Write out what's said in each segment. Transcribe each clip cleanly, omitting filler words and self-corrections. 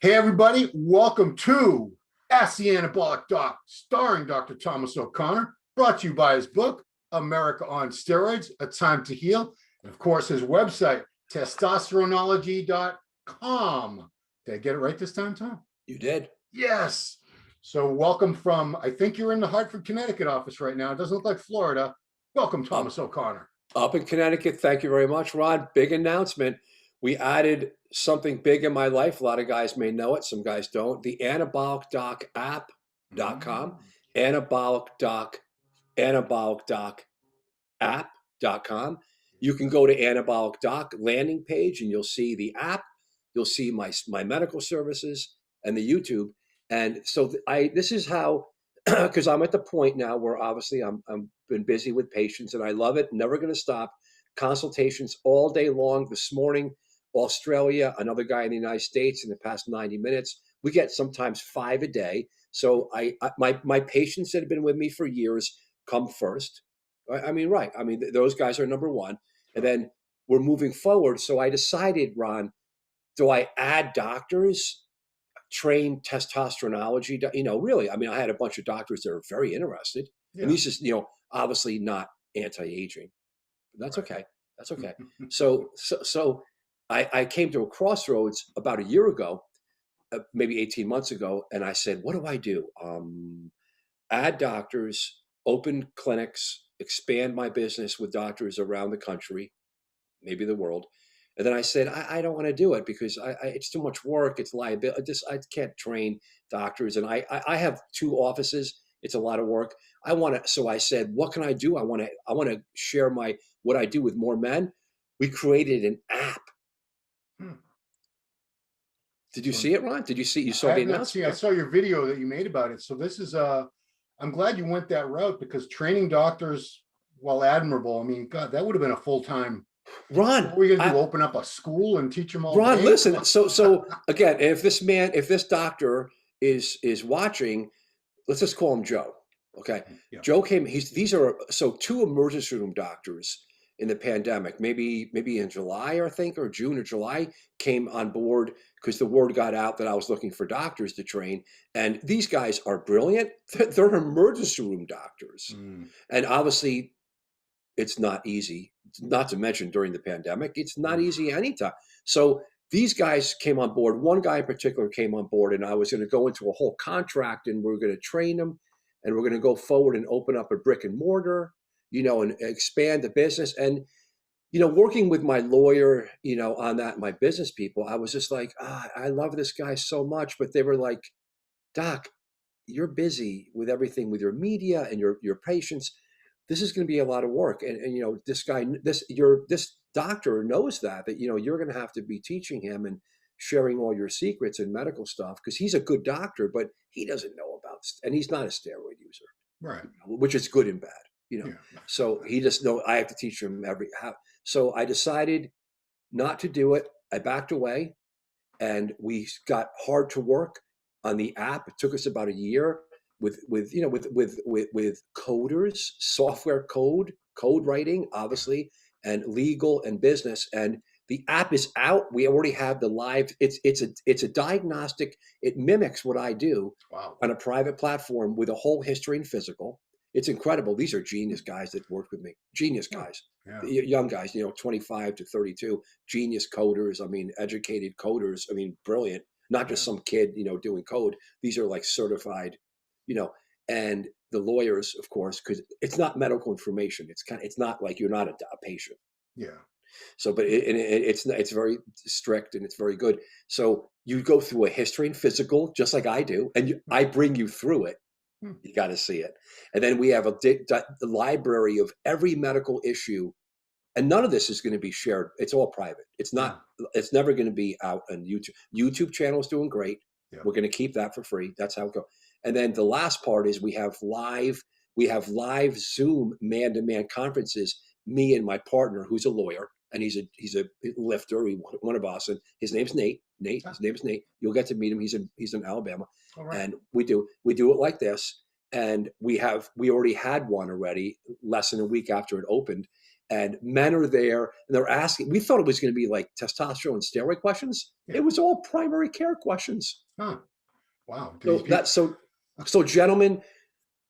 Hey, everybody, welcome to Ask the Anabolic Doc, starring Dr. Thomas O'Connor, brought to you by his book, America on Steroids, A Time to Heal, and of course, his website, testosteronology.com. Did I get it right this time, Tom? You did. Yes. So welcome from, I think you're in the Hartford, Connecticut office right now. It doesn't look like Florida. Welcome, Thomas O'Connor. Up in Connecticut. Thank you very much, Ron. Big announcement. We added something big in my life. A lot of guys may know it. Some guys don't. The Anabolic Doc app.com. Anabolic Doc app.com. You can go to Anabolic Doc landing page and you'll see the app. You'll see my medical services and the YouTube. And so this is how, because I'm at the point now where obviously I'm been busy with patients and I love it. Never going to stop. Consultations all day long. This morning, Australia, another guy in the United States in the past 90 minutes. We get sometimes 5 a day. So my patients that have been with me for years come first. I mean, right. I mean, those guys are number one. And then we're moving forward. So I decided, Ron, do I add doctors, train testosteronology? Really, I mean, I had a bunch of doctors that are very interested. Yeah. And these is, obviously not anti-aging. That's okay. That's okay. So I came to a crossroads about a year ago, maybe 18 months ago, and I said, what do I do? Add doctors, open clinics, expand my business with doctors around the country, maybe the world. And then I said, I don't want to do it because it's too much work. It's liability. I can't train doctors. And I have 2 offices. It's a lot of work. So I said, what can I do? I want to share what I do with more men. We created an app. Did you see it, Ron? You saw the announcement? I saw your video that you made about it. So this is I'm glad you went that route because training doctors, while admirable, I mean, God, that would have been a full-time. Ron, what were we gonna do? Open up a school and teach them all? Ron, listen. So again, if this doctor is watching, let's just call him Joe. Okay, yeah. Joe came. These are 2 emergency room doctors in the pandemic. Maybe in July, I think, or June or July, came on board because the word got out that I was looking for doctors to train. And these guys are brilliant. They're emergency room doctors, and obviously, it's not easy. Not to mention during the pandemic, it's not easy anytime. So these guys came on board. One guy in particular came on board, and I was going to go into a whole contract, and we're going to train them, and we're going to go forward and open up a brick and mortar, and expand the business. And working with my lawyer, on that, my business people, I was just like, I love this guy so much, but they were like, Doc, you're busy with everything, with your media and your patients. This is going to be a lot of work. And this doctor knows that you're going to have to be teaching him and sharing all your secrets and medical stuff because he's a good doctor, but he doesn't know and he's not a steroid user. Right. Which is good and bad, Yeah. So he just knows I have to teach him so I decided not to do it. I backed away and we got hard to work on the app. It took us about a year. With coders, software code writing, obviously, and legal and business. And the app is out. We already have the live. It's a diagnostic. It mimics what I do on a private platform with a whole history and physical. It's incredible. These are genius guys that work with me. Genius guys, young guys. 25 to 32. Genius coders. I mean, educated coders. I mean, brilliant. Not just some kid, doing code. These are like certified. And the lawyers, of course, because it's not medical information. It's not like you're not a patient. Yeah. So, but it's very strict and it's very good. So you go through a history and physical, just like I do, and I bring you through it. You got to see it. And then we have the library of every medical issue. And none of this is going to be shared. It's all private. It's not. Yeah. It's never going to be out on YouTube. YouTube channel is doing great. Yeah. We're going to keep that for free. That's how it goes. And then the last part is we have live Zoom man-to-man conferences. Me and my partner, who's a lawyer, and he's a lifter, one of us, and his name's Nate. His name is Nate. You'll get to meet him. He's in Alabama, right. And we do it like this. And we already had one already less than a week after it opened, and men are there and they're asking. We thought it was going to be like testosterone and steroid questions. Yeah. It was all primary care questions. Huh. Wow. Do So these people, so gentlemen,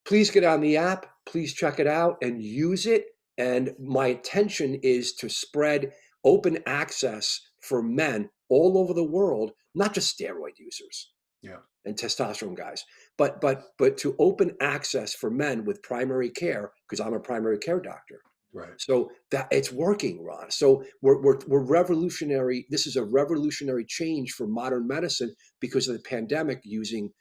please get on the app, please check it out and use it. And my intention is to spread open access for men all over the world, not just steroid users yeah. and testosterone guys, but to open access for men with primary care, because I'm a primary care doctor. Right. So that it's working, Ron. So we're revolutionary. This is a revolutionary change for modern medicine because of the pandemic, using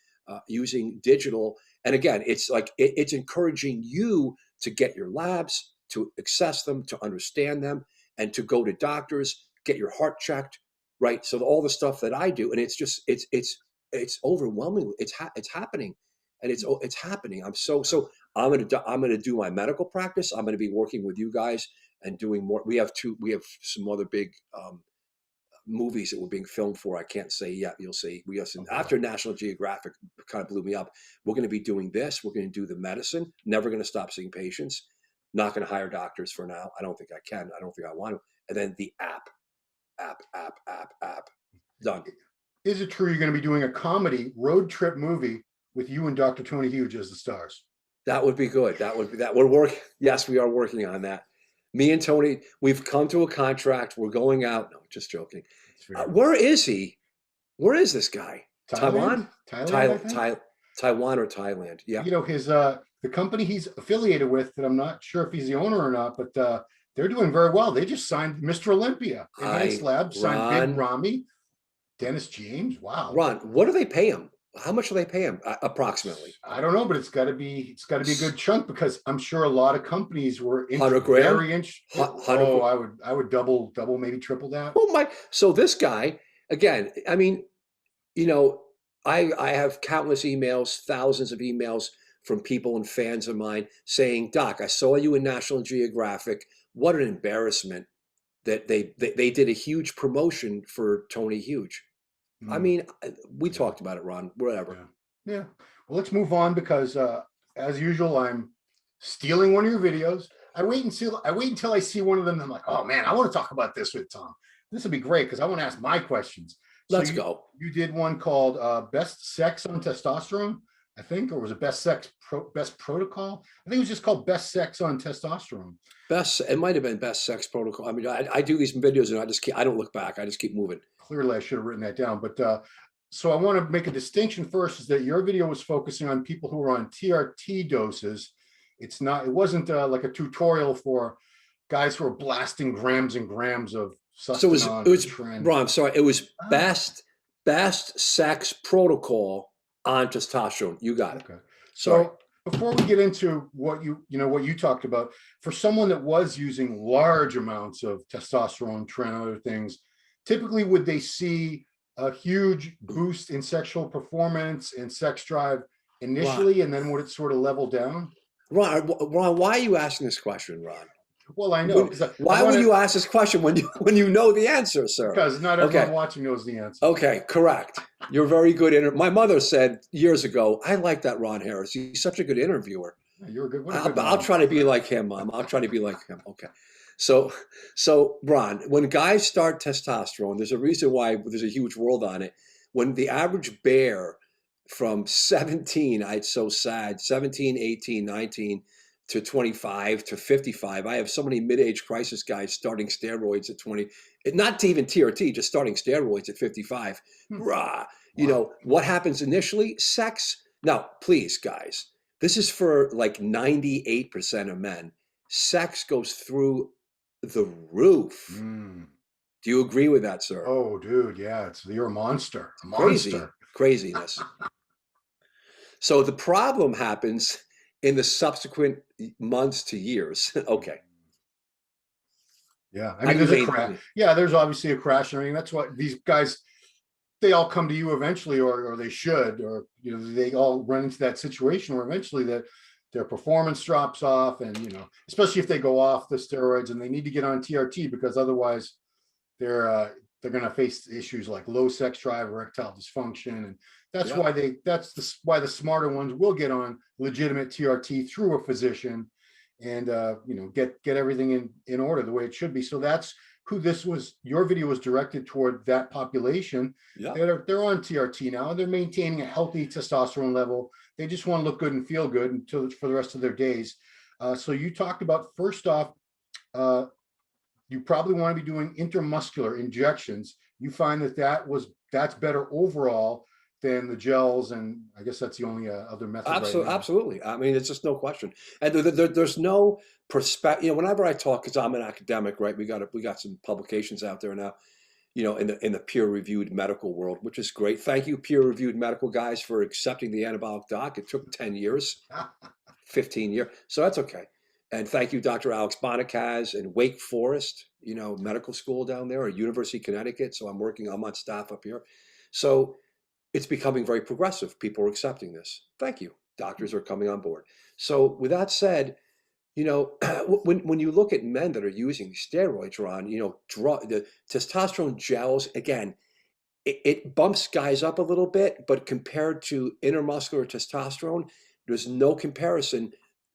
digital. And again, it's like it's encouraging you to get your labs, to access them, to understand them, and to go to doctors, get your heart checked, right? So all the stuff that I do, and it's just it's overwhelming. It's happening, and it's happening. I'm gonna do my medical practice. I'm gonna be working with you guys and doing more. We have some other big movies that were being filmed for. I can't say yet. You'll see. We have some after National Geographic kind of blew me up. We're going to be doing this. We're going to do the medicine. Never going to stop seeing patients. Not going to hire doctors for now. I don't think I can. I don't think I want to. And then the app. Done. Is it true you're going to be doing a comedy road trip movie with you and Dr. Tony Huge as the stars? That would be good. That would work. Yes, we are working on that. Me and Tony, we've come to a contract. We're going out. No, just joking. Where is he? Where is this guy? Thailand? Taiwan or Thailand? Yeah. You know, his the company he's affiliated with, that I'm not sure if he's the owner or not, but they're doing very well. They just signed Mr. Olympia. Advanced Labs signed Big Ramy, Dennis James. Wow. Ron, what do they pay him? How much do they pay him approximately? I don't know, but it's got to be a good chunk, because I'm sure a lot of companies were very interested. Oh, I would double, maybe triple that. Oh my! So this guy again. I mean, you know, I have countless emails, thousands of emails from people and fans of mine saying, "Doc, I saw you in National Geographic. What an embarrassment that they did a huge promotion for Tony Huge." I mean, we talked about it, Ron. Whatever. Yeah. Well, let's move on, because as usual, I'm stealing one of your videos. I wait until I see one of them. And I'm like, oh man, I want to talk about this with Tom. This would be great, because I want to ask my questions. Let's go. You did one called Best Sex on Testosterone, I think, or was it Best Protocol? I think it was just called Best Sex on Testosterone. It might have been Best Sex Protocol. I mean, I do these videos and I don't look back. I just keep moving. Clearly, I should have written that down. But so I want to make a distinction first, is that your video was focusing on people who are on TRT doses. It wasn't like a tutorial for guys who are blasting grams and grams of sustanon. So it was Ron, I'm sorry. It was best sex protocol on testosterone. You got it. Okay. Sorry. So before we get into what you talked about, for someone that was using large amounts of testosterone, tren, and other things, typically would they see a huge boost in sexual performance and sex drive initially, and then would it sort of level down? Ron, why are you asking this question, Ron? Well, I know. Why would you ask this question when you know the answer, sir? Because not everyone watching knows the answer. Okay, correct. You're very good. My mother said years ago, I like that Ron Harris. He's such a good interviewer. You're a good one. I'll try to be like him, Mom. I'll try to be like him. Okay. So Ron, when guys start testosterone, there's a reason why there's a huge world on it. When the average bear from 17, it's so sad, 17, 18, 19 to 25 to 55. I have so many mid-age crisis guys starting steroids at 20, not even TRT, just starting steroids at 55. Rah. You know, what happens initially? Sex. Now, please, guys, this is for like 98% of men. Sex goes through the roof. Do you agree with that, sir? Oh, dude, yeah, you're a monster. Craziness. So the problem happens in the subsequent months to years. Okay. Yeah, I mean, there's a crash. Yeah, there's obviously a crash and everything. That's what these guys, they all come to you eventually, or they should, or they all run into that situation where eventually that their performance drops off, and especially if they go off the steroids and they need to get on TRT, because otherwise they're going to face issues like low sex drive, erectile dysfunction, and that's why the smarter ones will get on legitimate TRT through a physician, and get everything in order the way it should be. So that's who your video was directed toward, that population. Yeah. They're on TRT now. They're maintaining a healthy testosterone level. They just want to look good and feel good for the rest of their days. So you talked about, first off, you probably want to be doing intramuscular injections. You find that's better overall than the gels, and I guess that's the only other method. Absolutely, right now. absolutely. I mean, it's just no question. And there's no perspective. Whenever I talk, because I'm an academic, right? We got some publications out there now, in the peer-reviewed medical world, which is great. Thank you, peer-reviewed medical guys, for accepting the Anabolic Doc. It took 10 years, 15 years, so that's okay. And thank you, Dr. Alex Bonacaz in Wake Forest, medical school down there, or University of Connecticut. So I'm on staff up here. So it's becoming very progressive. People are accepting this. Thank you. Doctors are coming on board. So with that said, when you look at men that are using steroids, Ron, the testosterone gels, again, it bumps guys up a little bit, but compared to intermuscular testosterone, there's no comparison.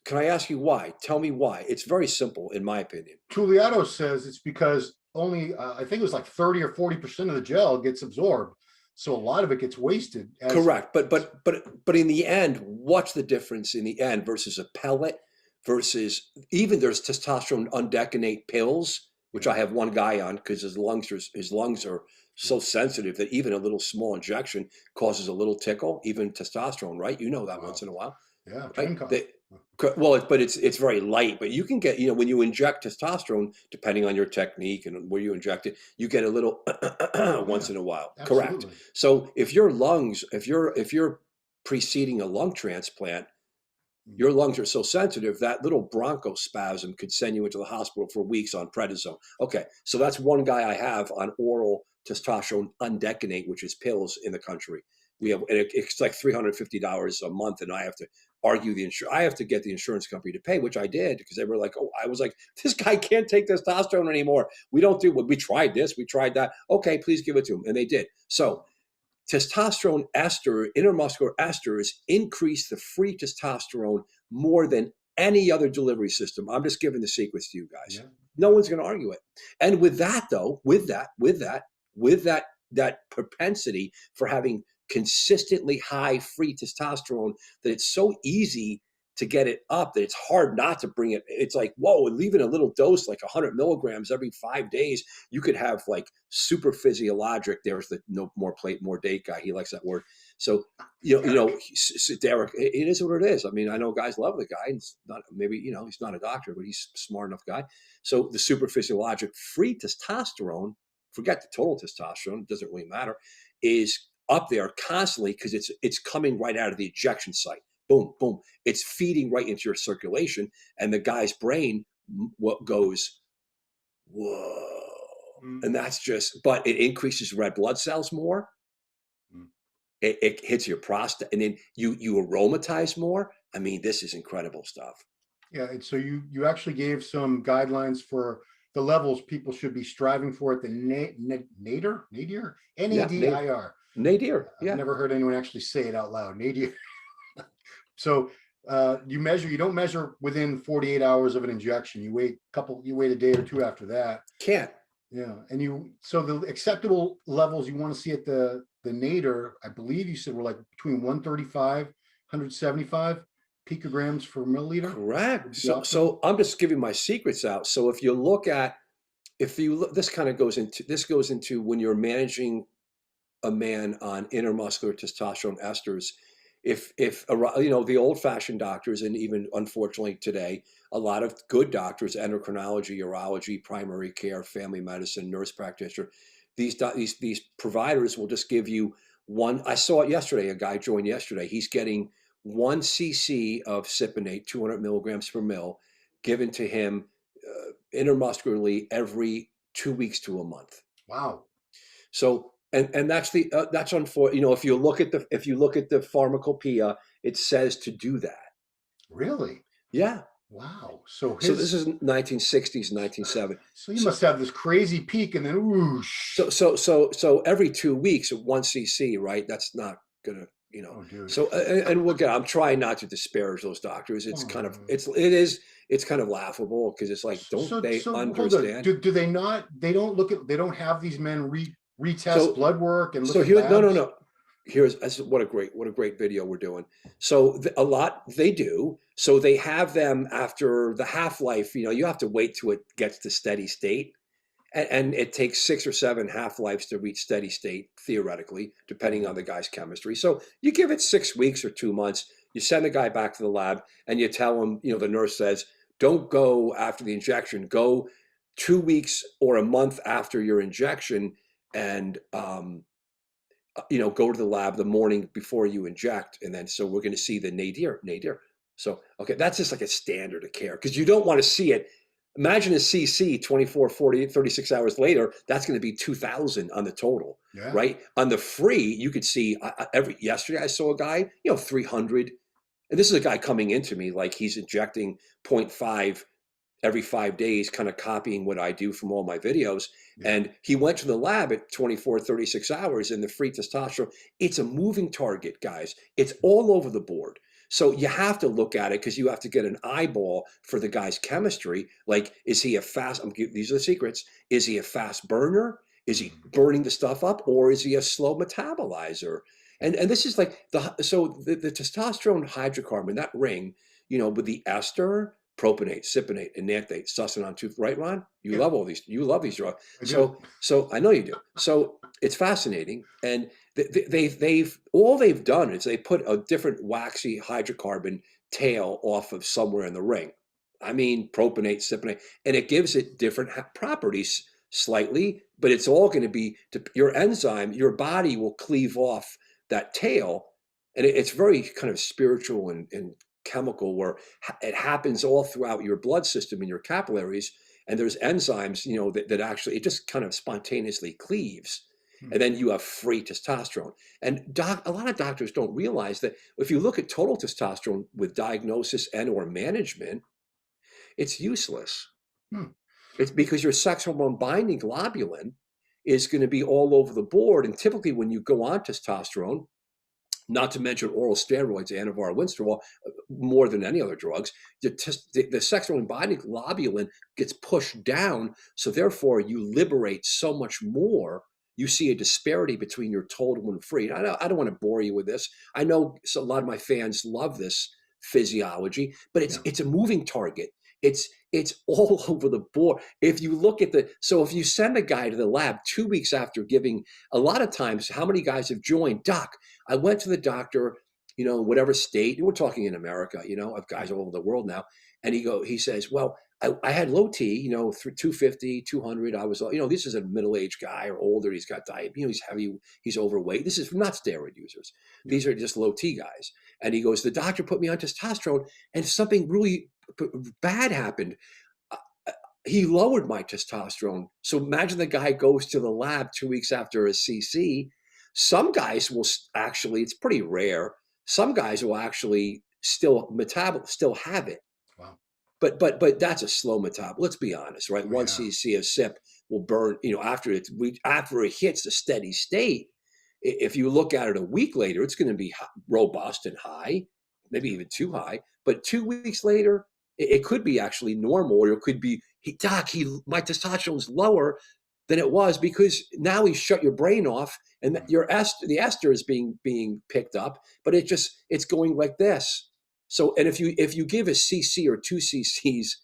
Can I ask you why? Tell me why. It's very simple, in my opinion. Tuliato says it's because only I think it was like 30 or 40% of the gel gets absorbed, so a lot of it gets wasted. Correct, but in the end, what's the difference in the end versus a pellet versus even there's testosterone undecanate pills, which I have one guy on because his lungs are so sensitive that even a little small injection causes a little tickle, even testosterone, right? That once in a while. Yeah, right? But it's very light. But you can get, when you inject testosterone, depending on your technique and where you inject it, you get a little once in a while. Absolutely. Correct. So if you're preceding a lung transplant, your lungs are so sensitive that little bronchospasm could send you into the hospital for weeks on prednisone. Okay, so that's one guy I have on oral testosterone undecanate, which is pills in the country. It's like $350 a month, and I have to argue I have to get the insurance company to pay, which I did, because they were like, I was like, this guy can't take testosterone anymore. We tried this, we tried that. Okay, please give it to him, and they did. So testosterone intermuscular esters increase the free testosterone more than any other delivery system. I'm just giving the secrets to you guys. Yeah. No one's going to argue it. And with that, though, with that propensity for having consistently high free testosterone, that it's so easy to get it up that it's hard not to bring it. It's like, whoa, and leaving a little dose, like 100 milligrams every 5 days, you could have like super physiologic. There's the no more plate, more date guy. He likes that word. So, Derek, it is what it is. I mean, I know guys love the guy. It's not, maybe, he's not a doctor, but he's a smart enough guy. So the super physiologic free testosterone, forget the total testosterone, it doesn't really matter, is up there constantly because it's coming right out of the ejection site. Boom, boom. It's feeding right into your circulation, and the guy's brain goes, whoa. And that's but it increases red blood cells more. It hits your prostate, and then you aromatize more. I mean, this is incredible stuff. Yeah, and so you actually gave some guidelines for the levels people should be striving for at the nadir, NADIR. Nadir. Yeah. I've never heard anyone actually say it out loud. Nadir. So you don't measure within 48 hours of an injection. You wait a day or two after that. Can't. Yeah. And so the acceptable levels you want to see at the nadir, I believe you said, were like between 135, 175 picograms per milliliter. Correct. So I'm just giving my secrets out. So if you look, this goes into when you're managing a man on intermuscular testosterone esters. If the old-fashioned doctors, and even unfortunately today, a lot of good doctors, endocrinology, urology, primary care, family medicine, nurse practitioner, these providers will just give you one. I saw it yesterday. A guy joined yesterday. He's getting 1 cc of cypionate, 200 milligrams per mil, given to him intermuscularly every 2 weeks to a month. Wow. So. And that's unfortunate. If you look at the pharmacopoeia, it says to do that. Really? Yeah. Wow. So this is 1960s, 1970s. So you must have this crazy peak, and then whoosh. So every 2 weeks at 1 cc, right? That's not gonna, Oh, dude. So and we'll I'm trying not to disparage those doctors. It's it it's kind of laughable because it's like, don't they So hold on. understand? Do they not? They don't look at. They don't have these men retest So blood work and look so at here, no, no, labs. no. Here's what a great video we're doing. So a lot they do. So they have them after the half life. You know, you have to wait till it gets to steady state, and it takes 6 or 7 half lives to reach steady state theoretically, depending on the guy's chemistry. So you give it 6 weeks or 2 months. You send the guy back to the lab, and you tell him, you know, the nurse says, don't go after the injection. Go 2 weeks or a month after your injection, and you know, go to the lab the morning before you inject. And then, so we're going to see the nadir. So, okay, that's just like a standard of care because you don't want to see it. Imagine a CC 24, 40, 36 hours later, that's going to be 2,000 on the total, Yeah. right? On the free, you could see yesterday I saw a guy, you know, 300. And this is a guy coming into me like he's injecting point 0.5 every 5 days, kind of copying what I do from all my videos. Yeah. And he went to the lab at 24, 36 hours in the free testosterone. It's a moving target, guys. It's all over the board. So you have to look at it because you have to get an eyeball for the guy's chemistry. Like, is he a fast, these are the secrets. Is he a fast burner? Is he burning the stuff up? Or is he a slow metabolizer? And this is like, the testosterone hydrocarbon, that ring, you know, with the ester, propionate, cypionate, enanthate, succinate, tooth. Right, Ron? You Yeah. love all these. You love these drugs. I do. So I know you do. So it's fascinating, and they've done is they put a different waxy hydrocarbon tail off of somewhere in the ring. I mean, propionate, cypionate, and it gives it different properties slightly, but it's all going to be your enzyme. Your body will cleave off that tail, and it's very kind of spiritual and chemical where it happens all throughout your blood system and your capillaries, and there's enzymes, you know, that actually it just kind of spontaneously cleaves, and then you have free testosterone. And a lot of doctors don't realize that if you look at total testosterone with diagnosis and or management, it's useless. Hmm. It's because your sex hormone binding globulin is going to be all over the board, and typically when you go on testosterone, not to mention oral steroids, Anavar, Winstrol, more than any other drugs, the sex hormone binding globulin gets pushed down. So therefore, you liberate so much more. You see a disparity between your total and free. I don't want to bore you with this. I know a lot of my fans love this physiology, but it's a moving target. It's all over the board. If you look at if you send a guy to the lab 2 weeks after giving, a lot of times, how many guys have joined? Doc, I went to the doctor, you know, whatever state, and we're talking in America, you know, of guys all over the world now. And he says, well, I had low T, you know, 250, 200. I was, you know, this is a middle-aged guy or older. He's got diabetes, you know, he's heavy, he's overweight. This is not steroid users. These are just low T guys. And he goes, the doctor put me on testosterone and something really bad happened. He lowered my testosterone. So imagine the guy goes to the lab 2 weeks after a CC. Some guys will actually, it's pretty rare. Some guys will actually still have it. Wow. But that's a slow metabol. Let's be honest, right? Oh, One yeah. cc of SIP will burn, you know, after it hits a steady state. If you look at it a week later, it's going to be robust and high, maybe even too high. But 2 weeks later, it could be actually normal, or it could be, Doc, my testosterone's lower than it was because now he shut your brain off, and the ester is being picked up, but it's going like this. So, and if you give a cc or 2 cc's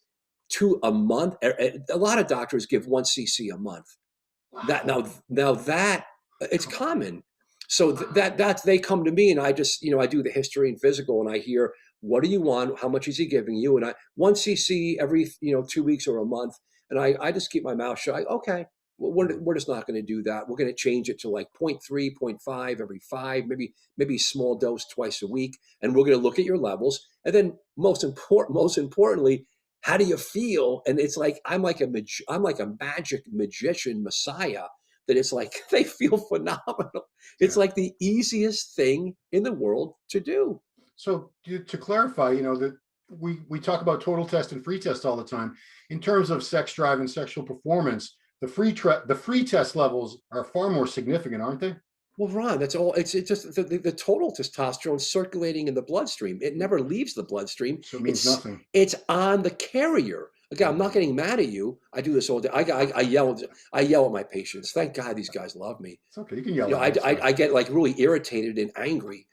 a month, a lot of doctors give 1 cc a month. Wow. That it's common. So that's they come to me, and I just, you know, I do the history and physical, and I hear, what do you want? How much is he giving you? And 1 cc every, you know, 2 weeks or a month. And I just keep my mouth shut. Okay, we're just not going to do that. We're going to change it to like 0.3, 0.5 every 5, maybe small dose twice a week. And we're going to look at your levels. And then most importantly, how do you feel? And it's like, I'm like a magic magician messiah, that it's like, they feel phenomenal. It's like the easiest thing in the world to do. So to clarify, you know, that we talk about total test and free test all the time. In terms of sex drive and sexual performance, the free test levels are far more significant, aren't they? Well, Ron, that's all. It's just the total testosterone circulating in the bloodstream. It never leaves the bloodstream. So it means It's nothing. it's on the carrier. Again, I'm not Oh, getting mad at you. I do this all day. I yell at my patients. Thank God these guys love me. it's okay. You can yell You know, at me. It's fine. I get like really irritated and angry.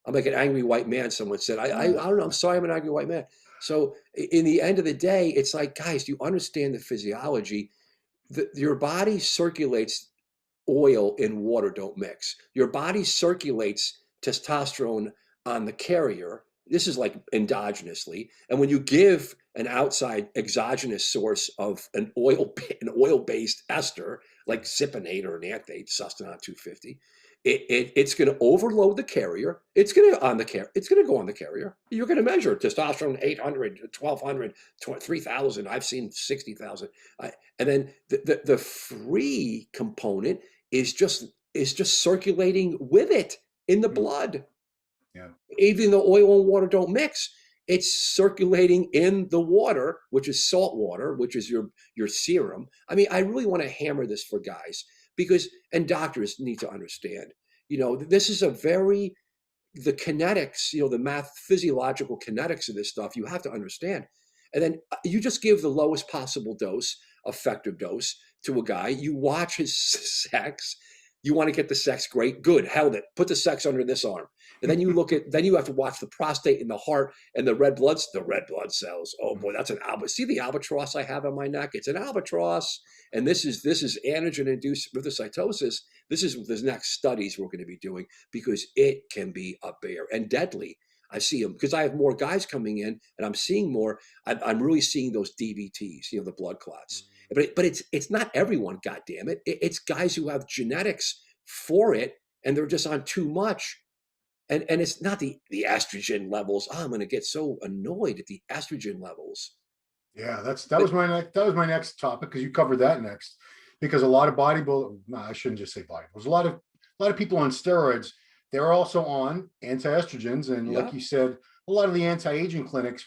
I'm like an angry white man. Someone said, I don't know. I'm sorry, I'm an angry white man. So in the end of the day, it's like, guys, do you understand the physiology? Your body circulates oil and water don't mix. Your body circulates testosterone on the carrier. This is like endogenously. And when you give an outside exogenous source of an oil-based ester, like cypionate or an anthate, Sustanon 250, it's going to overload the carrier. It's going to It's going to go on the carrier. You're going to measure testosterone 800, 1200, 3000. I've seen 60,000. And then the free component is just circulating with it in the Hmm. blood. Yeah. Even though oil and water don't mix, it's circulating in the water, which is salt water, which is your serum. I mean, I really want to hammer this for guys because and doctors need to understand. This is the kinetics, the physiological kinetics of this stuff, you have to understand. And then you just give the lowest possible dose, effective dose to a guy. You watch his sex. You want to get the sex great, good, held it. Put the sex under this arm. And then then you have to watch the prostate and the heart and the red blood cells. Oh boy, that's an albatross. See the albatross I have on my neck? It's an albatross. And this is antigen-induced erythrocytosis. This is the next studies we're going to be doing because it can be a bear and deadly. I see them because I have more guys coming in and I'm seeing more. I'm really seeing those DVTs, the blood clots. But it's not everyone, God damn it. It's guys who have genetics for it and they're just on too much. And it's not the estrogen levels. Oh, I'm going to get so annoyed at the estrogen levels. Yeah, But that was my next topic because you covered that next. Because a lot of bodybuilders, no, I shouldn't just say bodybuilders, a lot of people on steroids, they're also on anti-estrogens. And like yeah, you said, a lot of the anti-aging clinics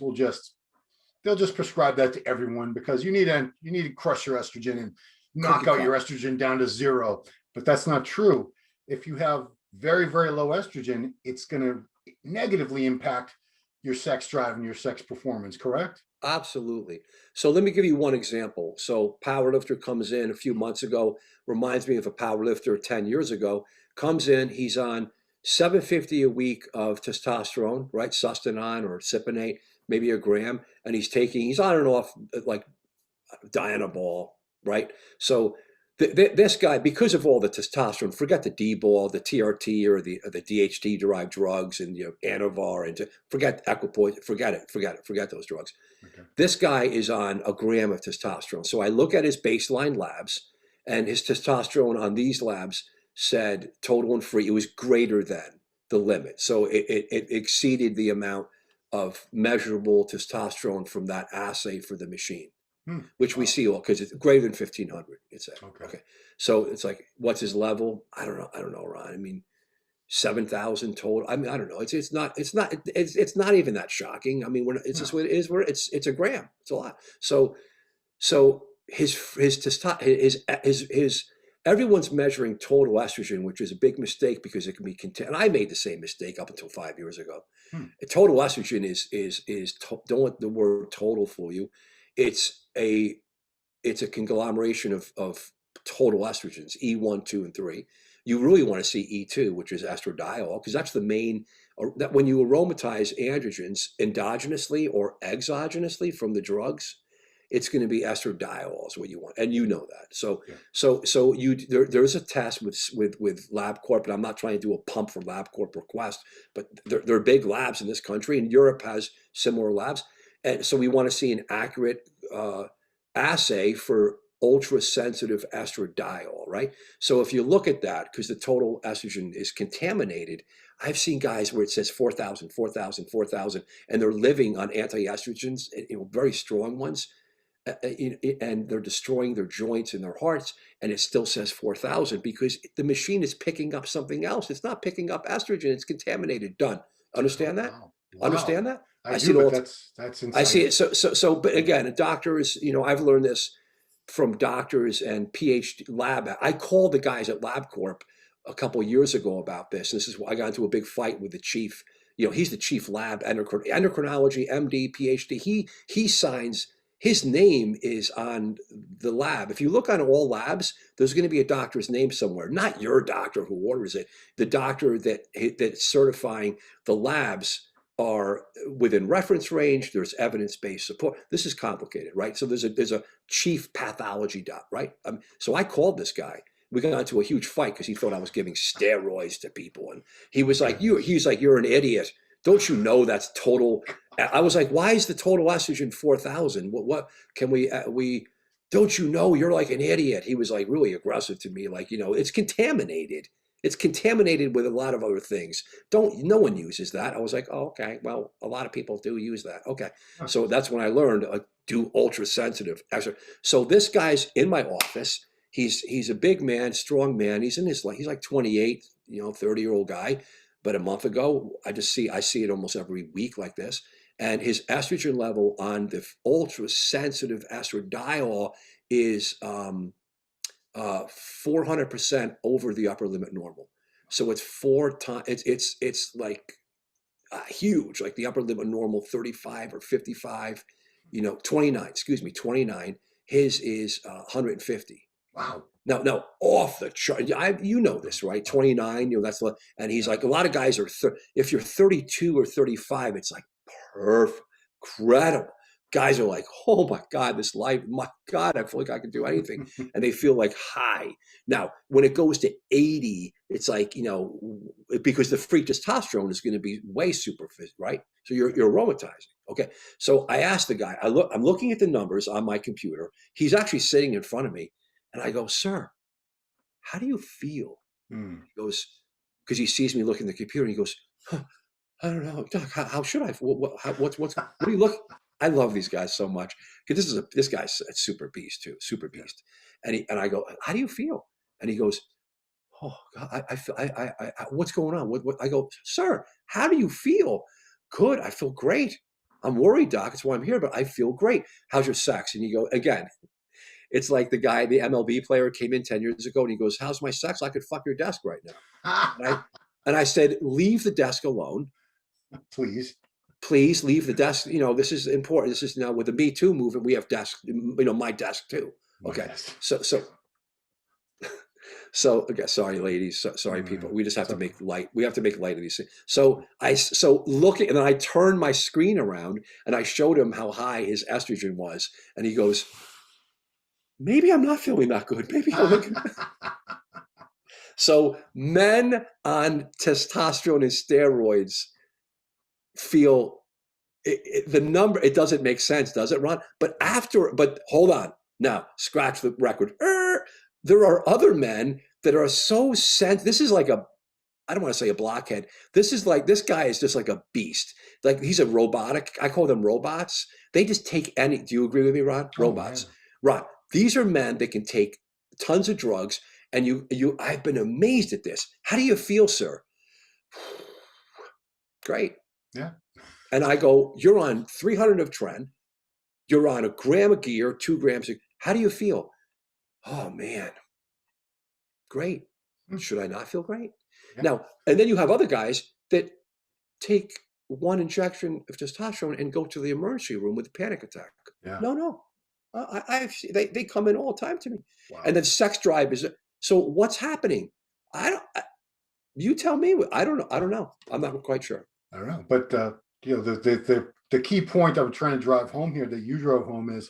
they'll just prescribe that to everyone because you need to crush your estrogen and knock cookie out your cutter. estrogen down to zero. But that's not true. If you have very, very low estrogen, it's going to negatively impact your sex drive and your sex performance, correct? Absolutely. So let me give you one example. So powerlifter comes in a few months ago, reminds me of a powerlifter 10 years ago, comes in, he's on 750 a week of testosterone, right? Sustanon or Cypionate, maybe a gram, and he's on and off like Dianabol, right? So this guy, because of all the testosterone, forget the D-ball, the TRT, or the DHT derived drugs, and Anavar, and forget equipoise, forget those drugs. Okay. This guy is on a gram of testosterone. So I look at his baseline labs, and his testosterone on these labs said total and free. It was greater than the limit. So it exceeded the amount of measurable testosterone from that assay for the machine, Hmm. which we Wow. see all because it's greater than 1500. It said. Okay. Okay. So it's like, what's his level? I don't know. I don't know, Ron. I mean, 7,000 total. I mean, I don't know. It's not even that shocking. I mean, it's just No. what it is. Where it's a gram. It's a lot. So his everyone's measuring total estrogen, which is a big mistake because it can be content. And I made the same mistake up until 5 years ago. Hmm. Total estrogen don't let the word total fool you. It's a it's a conglomeration of total estrogens, E1, 2, and 3. You really want to see E2, which is estradiol, because that's the main, that when you aromatize androgens endogenously or exogenously from the drugs, it's going to be estradiol is what you want, and you know that. So, Yeah. there's a test with LabCorp, and I'm not trying to do a pump for LabCorp request, but there are big labs in this country, and Europe has similar labs, and so we want to see an accurate assay for ultra sensitive estradiol, right? So if you look at that, because the total estrogen is contaminated, I've seen guys where it says 4,000, 4,000, 4,000, and they're living on anti-estrogens, very strong ones, and they're destroying their joints and their hearts, and it still says 4,000 because the machine is picking up something else. It's not picking up estrogen. It's contaminated. Done. Oh, Understand that? wow. Understand Wow. that? I I see do, it but all. that's I see it. insightful. But Yeah. again, a doctor is, I've learned this from doctors and PhD lab. I call the guys at LabCorp a couple of years ago about this. This is why I got into a big fight with the chief. He's the chief lab endocrinology, MD, PhD. He signs. His name is on the lab. If you look on all labs, there's going to be a doctor's name somewhere. Not your doctor who orders it. The doctor that's certifying the labs are within reference range. There's evidence-based support. This is complicated, right? So there's a chief pathology doc, right? So I called this guy. We got into a huge fight because he thought I was giving steroids to people, and he was like, he's like, you're an idiot. Don't you know that's total? I was like, why is the total estrogen 4,000? What can we? Don't you know you're like an idiot? He was like really aggressive to me, like, it's contaminated. It's contaminated with a lot of other things. No one uses that. I was like, oh, okay. Well, a lot of people do use that. Okay. So that's when I learned do ultra sensitive. So this guy's in my office. He's a big man, strong man. He's like 28, 30-year-old guy. But a month ago, I see it almost every week like this. And his estrogen level on the ultra sensitive estradiol is 400% over the upper limit normal. So it's 4 times. It's like huge, like the upper limit normal 35 or 55. 29. Excuse me, 29. His is 150. Wow. Now off the chart. You know this, right? 29. That's and he's like, a lot of guys are. If you're 32 or 35, it's like perfect, incredible. Guys are like, oh my God, this life, my God, I feel like I can do anything. And they feel like high. Now, when it goes to 80, it's like, because the free testosterone is going to be way super, right? So you're aromatizing. Okay. So I asked the guy, I'm looking at the numbers on my computer. He's actually sitting in front of me. And I go, sir, how do you feel? He goes, because he sees me looking at the computer, and he goes, huh, I don't know, Doc, how should I? What do you look? I love these guys so much because this guy's a super beast too, super beast. And I go, how do you feel? And he goes, oh God, I feel, what's going on? What? I go, sir, how do you feel? Good, I feel great. I'm worried, Doc. That's why I'm here, but I feel great. How's your sex? And you go again. It's like the guy, the MLB player came in 10 years ago and he goes, how's my sex? I could fuck your desk right now. And I said, leave the desk alone. Please leave the desk. This is important. This is now with the Me Too movement. We have desk, my desk too. Okay. So okay, sorry, ladies. Sorry, people. We just have to make light. We have to make light of these things. So looking, and then I turned my screen around and I showed him how high his estrogen was. And he goes, maybe I'm not feeling that good. Maybe I'm looking. So men on testosterone and steroids feel the number. It doesn't make sense, does it, Ron? But hold on. Now, scratch the record. There are other men that are so This is like I don't want to say a blockhead. This guy is just like a beast. Like he's a robotic. I call them robots. They just take any. Do you agree with me, Ron? Robots. Yeah. Ron. These are men that can take tons of drugs, and I've been amazed at this. How do you feel, sir? Great. Yeah. And I go, you're on 300 of tren. You're on a gram of gear, 2 grams. How do you feel? Oh man, great. Should I not feel great? Yeah. Now, and then you have other guys that take 1 injection of testosterone and go to the emergency room with a panic attack. Yeah. No. They come in all the time to me. Wow. And then sex drive is so. What's happening? You tell me. I don't know. I'm not quite sure. I don't know. But the key point I'm trying to drive home here that you drove home is,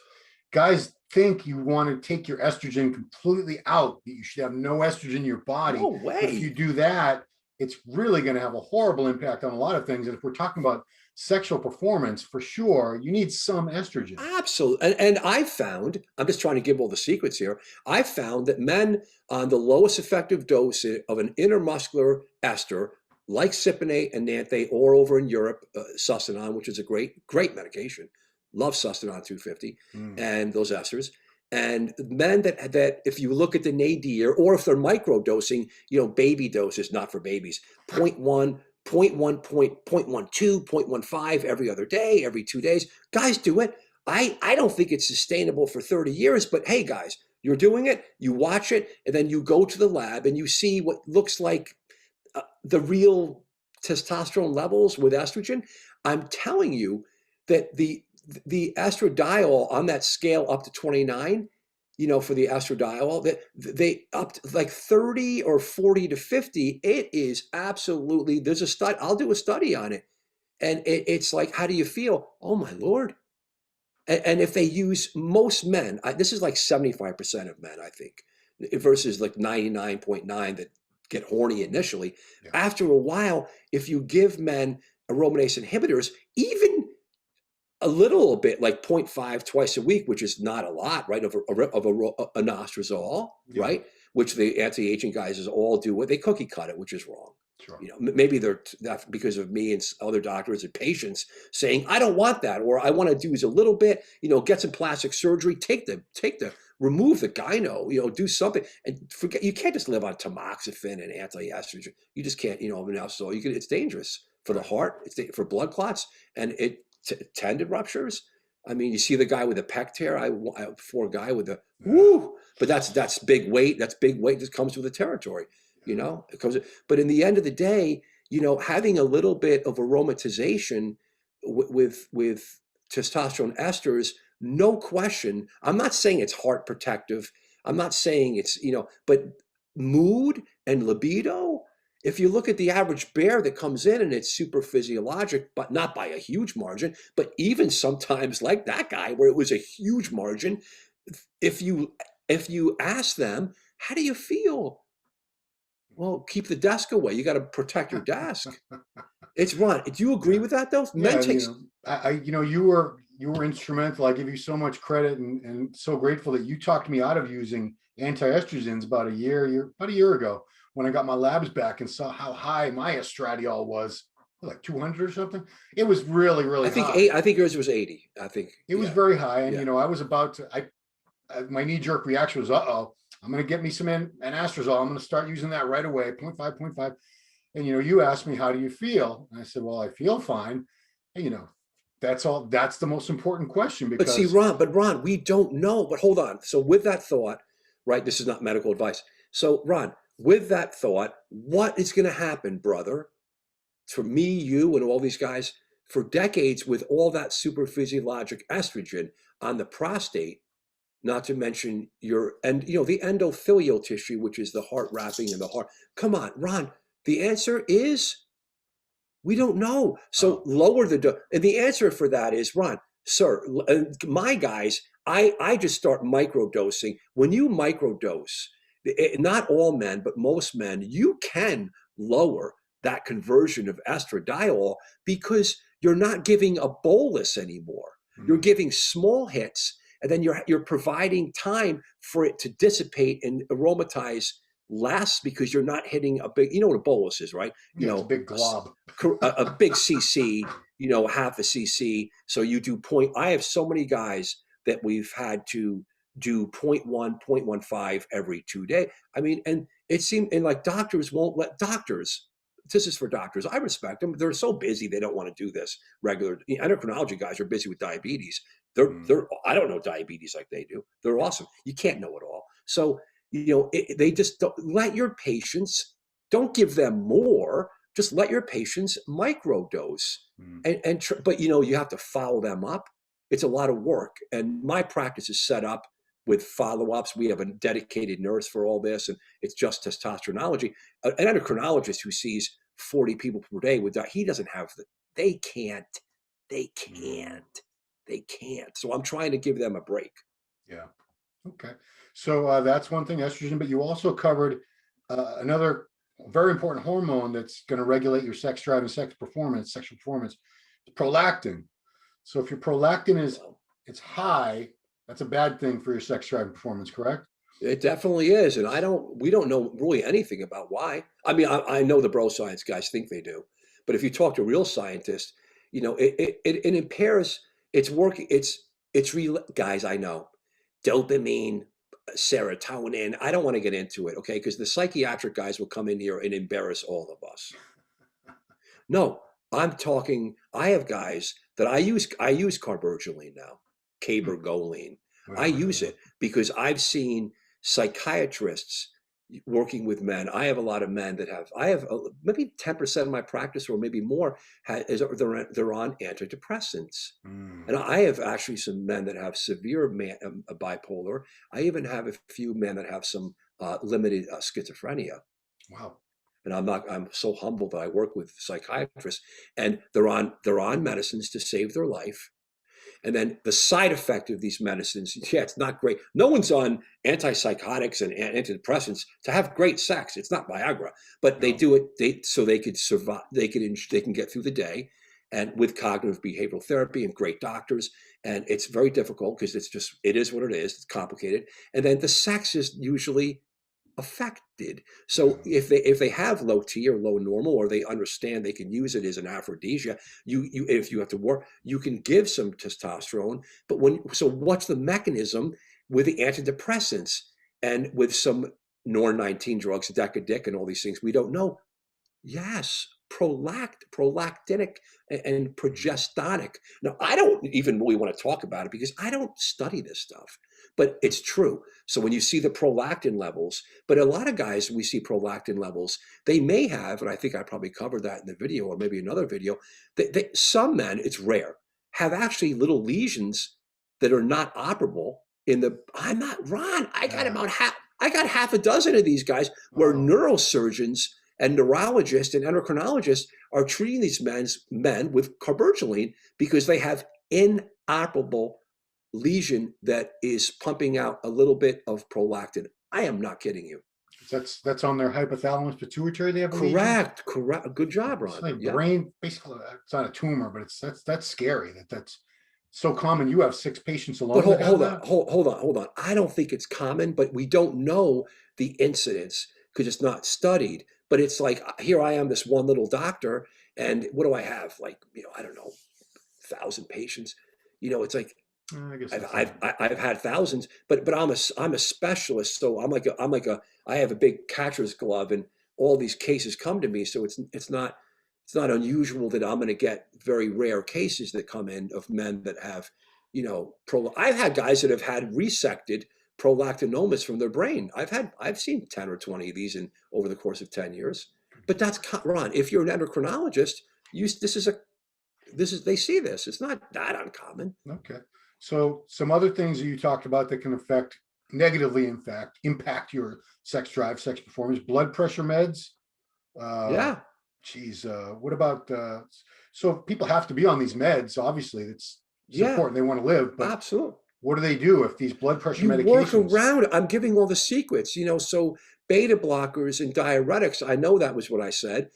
guys think you want to take your estrogen completely out. That you should have no estrogen in your body. No way. But if you do that, it's really going to have a horrible impact on a lot of things. And if we're talking about sexual performance, for sure, you need some estrogen. Absolutely. And I found, I'm just trying to give all the secrets here. I found that men on the lowest effective dose of an intermuscular ester, like Cypionate and Nanthe, or over in Europe, Sustanon, which is a great medication. Love Sustanon 250 and those esters. And men that if you look at the nadir, or if they're micro dosing, baby doses, not for babies, 0.1, 0.1, 0.12, 0.15 every other day, every 2 days. Guys do it. I don't think it's sustainable for 30 years, but hey, guys, You're doing it, you watch it, and then you go to the lab and you see what looks like the real testosterone levels with estrogen. I'm telling you that the estradiol on that scale up to 29, for the estradiol, that they up to like 30 or 40 to 50, it is absolutely, there's a study, I'll do a study on it. And it's like, how do you feel? Oh my Lord. And if they use most men, this is like 75% of men, I think, versus like 99.9 that get horny initially. Yeah. After a while, if you give men aromatase inhibitors, even a little bit, like 0.5 twice a week, which is not a lot, right, of anostrozole, Yeah. right, which the anti-aging guys all do. They cookie cut it, which is wrong. Sure. Maybe they're that because of me and other doctors and patients saying, I don't want that, or I want to do is a little bit, get some plastic surgery, remove the gyno, do something, and forget. You can't just live on tamoxifen and anti-estrogen. You just can't, now. So it's dangerous for the heart. It's for blood clots, and tendon ruptures. I mean, you see the guy with a pec tear. I for a guy with a woo, but that's big weight. That's big weight. That comes with the territory. It comes. But in the end of the day, having a little bit of aromatization with testosterone esters, no question. I'm not saying it's heart protective. I'm not saying it's but mood and libido. If you look at the average bear that comes in and it's super physiologic, but not by a huge margin, but even sometimes like that guy where it was a huge margin, if you ask them, how do you feel? Well, keep the desk away. You got to protect your desk. It's Ron. Do you agree with that though? Men takes. You were instrumental. I give you so much credit and so grateful that you talked me out of using anti-estrogens about a year ago when I got my labs back and saw how high my estradiol was, like 200 or something. It was really, really high. I think yours was 80. I think it was very high, and Yeah. I was about to. My knee-jerk reaction was, I'm going to get me some anastrozole. I'm going to start using that right away, 0.5. And, you asked me, how do you feel? And I said, well, I feel fine. And, that's all. That's the most important question. But see, Ron, we don't know. But hold on. So with that thought, right, this is not medical advice. So Ron, with that thought, what is going to happen, brother, for me, you, and all these guys for decades with all that super physiologic estrogen on the prostate? Not to mention the endothelial tissue, which is the heart wrapping and the heart. Come on, Ron. The answer is we don't know. So lower the dose. And the answer for that is, Ron, sir, my guys, I just start microdosing. When you microdose, not all men, but most men, you can lower that conversion of estradiol because you're not giving a bolus anymore. You're giving small hits. And then you're providing time for it to dissipate and aromatize less because you're not hitting a big, what a bolus is, right? It's a big glob. a big cc, half a cc. So you do I have so many guys that we've had to do 0.1, 0.15 every 2 days. I mean, and it seemed, and like doctors won't let doctors. This is for doctors. I respect them. They're so busy. They don't want to do this regular. Endocrinology guys are busy with diabetes. I don't know diabetes like they do. They're awesome. You can't know it all. So, they just don't let your patients, don't give them more, just let your patients microdose. But you have to follow them up. It's a lot of work. And my practice is set up with follow-ups. We have a dedicated nurse for all this, and it's just testosteronology. An endocrinologist who sees 40 people per day he doesn't have they can't. So I'm trying to give them a break. Yeah. Okay. So that's one thing, estrogen, but you also covered another very important hormone that's going to regulate your sex drive and sexual performance, prolactin. So if your prolactin it's high, that's a bad thing for your sex drive and performance, correct? It definitely is. And we don't know really anything about why. I mean, I know the bro science guys think they do, but if you talk to real scientists, it impairs, it's working. It's real guys. I know dopamine, serotonin. I don't want to get into it. Okay. Because the psychiatric guys will come in here and embarrass all of us. No, I'm talking, I have guys that I use carbergoline now, cabergoline. I use it because I've seen psychiatrists working with men. I have a lot of men that I have maybe 10% of my practice or maybe more they're on antidepressants. Mm. And I have actually some men that have severe bipolar. I even have a few men that have some limited schizophrenia. Wow. And I'm so humbled that I work with psychiatrists and they're on medicines to save their life. And then the side effect of these medicines, yeah, it's not great. No one's on antipsychotics and antidepressants to have great sex. It's not Viagra, but they No. do it so they could survive. They can get through the day, and with cognitive behavioral therapy and great doctors. And it's very difficult because it is what it is. It's complicated. And then the sex is usually affected. So Mm. if they have low T or low normal, or they understand they can use it as an aphrodisiac, if you have to work, you can give some testosterone. But so what's the mechanism with the antidepressants and with some NOR19 drugs, Decadic and all these things? We don't know. Yes, prolactinic, and progestonic. Now, I don't even really want to talk about it because I don't study this stuff, but it's true. So when you see the prolactin levels, but a lot of guys, we see prolactin levels, they may have, and I think I probably covered that in the video or maybe another video, some men, it's rare, have actually little lesions that are not operable I'm not, Ron, I got half a dozen of these guys where Oh. neurosurgeons and neurologists and endocrinologists are treating these men with carbergeline because they have inoperable lesion that is pumping out a little bit of prolactin. I am not kidding you. That's on their hypothalamus pituitary. They have a lesion. Correct. Good job, It's Ron. like Yeah. brain, basically. It's not a tumor, but that's scary. That's so common. You have 6 patients alone. But hold, that have hold on, that? hold on. I don't think it's common, but we don't know the incidence because it's not studied. But it's like here I am, this one little doctor, and what do I have? Like, I don't know, 1,000 patients. It's like I guess I've that's I've not. I've had thousands, but I'm a specialist, so I have a big catcher's glove, and all these cases come to me. So it's not unusual that I'm going to get very rare cases that come in of men that have, I've had guys that have had resected prolactinomas from their brain. I've seen 10 or 20 of these over the course of 10 years. But that's Ron. If you're an endocrinologist, they see this. It's not that uncommon. Okay. So some other things that you talked about that can affect negatively, in fact, impact your sex drive, sex performance, blood pressure meds. Uh, Yeah. what about so people have to be on these meds, obviously. It's Yeah. important. They want to live, but Absolutely. what do they do if these blood pressure You work medications? around. I'm giving all the secrets, so beta blockers and diuretics. I know that was what I said.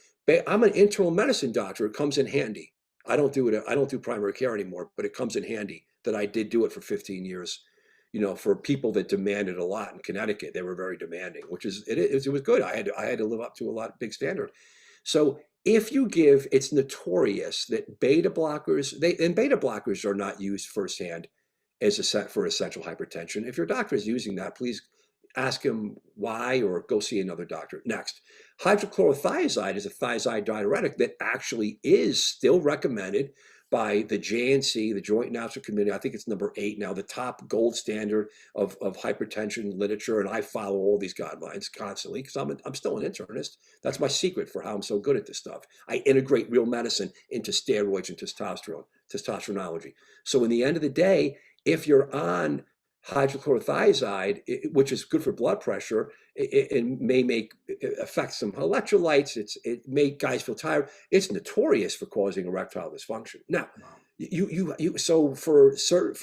I'm an internal medicine doctor. It comes in handy. I don't do it. I don't do primary care anymore, but it comes in handy that I did do it for 15 years. For people that demanded a lot in Connecticut, they were very demanding, which it was good. I had to live up to a lot big standard. So if you give, it's notorious that beta blockers, beta blockers are not used firsthand as a set for essential hypertension. If your doctor is using that, please ask him why or go see another doctor. Next, hydrochlorothiazide is a thiazide diuretic that actually is still recommended by the JNC, the Joint National Committee. I think it's number 8 now, the top gold standard of hypertension literature. And I follow all these guidelines constantly because I'm still an internist. That's my secret for how I'm so good at this stuff. I integrate real medicine into steroids and testosteronology. So in the end of the day, if you're on hydrochlorothiazide, which is good for blood pressure, it may affect some electrolytes. It make guys feel tired. It's notorious for causing erectile dysfunction. Now, so for a